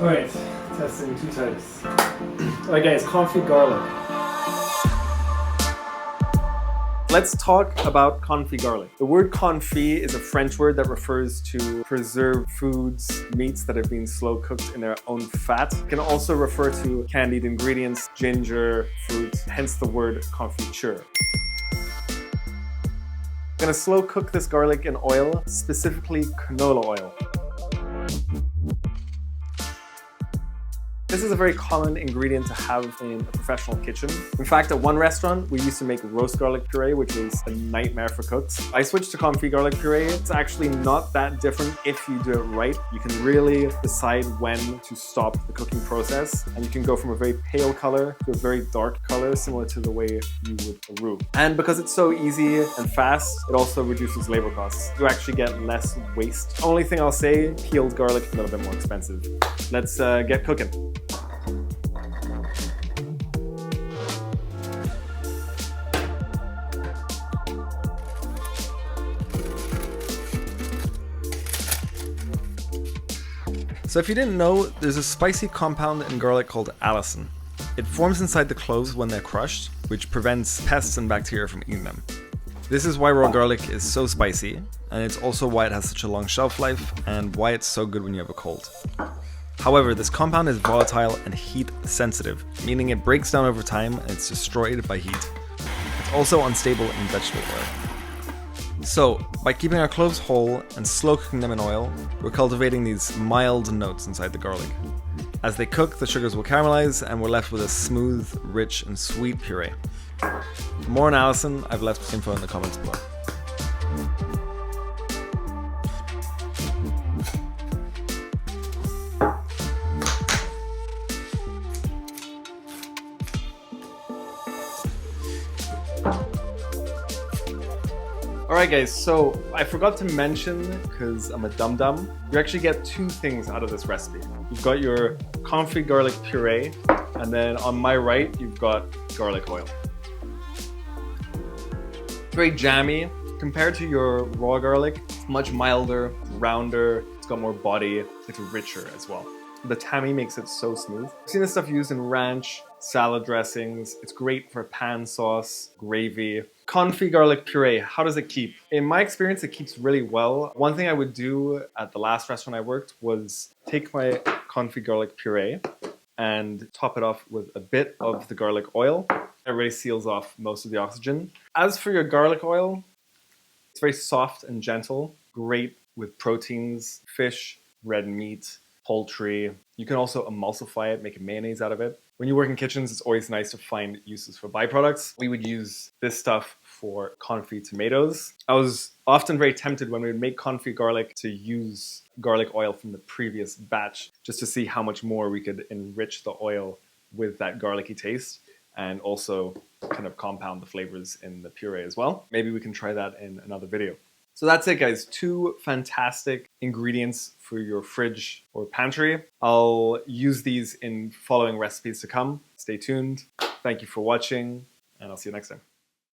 Alright, testing 2 types. Alright guys, confit garlic. Let's talk about confit garlic. The word confit is a French word that refers to preserved foods, meats that have been slow cooked in their own fat. It can also refer to candied ingredients, ginger, fruit, hence the word confiture. I'm gonna slow cook this garlic in oil, specifically canola oil. This is a very common ingredient to have in a professional kitchen. In fact, at one restaurant, we used to make roast garlic puree, which was a nightmare for cooks. I switched to confit garlic puree. It's actually not that different if you do it right. You can really decide when to stop the cooking process, and you can go from a very pale color to a very dark color, similar to the way you would a roux. And because it's so easy and fast, it also reduces labor costs. You actually get less waste. Only thing I'll say, peeled garlic, a little bit more expensive. Let's get cooking. So if you didn't know, there's a spicy compound in garlic called allicin. It forms inside the cloves when they're crushed, which prevents pests and bacteria from eating them. This is why raw garlic is so spicy, and it's also why it has such a long shelf life, and why it's so good when you have a cold. However, this compound is volatile and heat sensitive, meaning it breaks down over time and it's destroyed by heat. It's also unstable in vegetable oil. So, by keeping our cloves whole and slow cooking them in oil, we're cultivating these mild notes inside the garlic. As they cook, the sugars will caramelize and we're left with a smooth, rich and sweet puree. For more on allicin, I've left info in the comments below. Alright guys, so I forgot to mention, because I'm a dum-dum, you actually get 2 things out of this recipe. You've got your confit garlic puree, and then on my right, you've got garlic oil. It's very jammy. Compared to your raw garlic, it's much milder, rounder, it's got more body, it's richer as well. The tammy makes it so smooth. I've seen this stuff used in ranch, salad dressings. It's great for pan sauce, gravy. Confit garlic puree, how does it keep? In my experience, it keeps really well. One thing I would do at the last restaurant I worked was take my confit garlic puree and top it off with a bit of the garlic oil. It really seals off most of the oxygen. As for your garlic oil, it's very soft and gentle, great with proteins, fish, red meat, poultry. You can also emulsify it, make a mayonnaise out of it. When you work in kitchens, it's always nice to find uses for byproducts. We would use this stuff for confit tomatoes. I was often very tempted when we would make confit garlic to use garlic oil from the previous batch, just to see how much more we could enrich the oil with that garlicky taste and also kind of compound the flavors in the puree as well. Maybe we can try that in another video. So that's it guys, 2 fantastic ingredients for your fridge or pantry. I'll use these in following recipes to come. Stay tuned. Thank you for watching and I'll see you next time.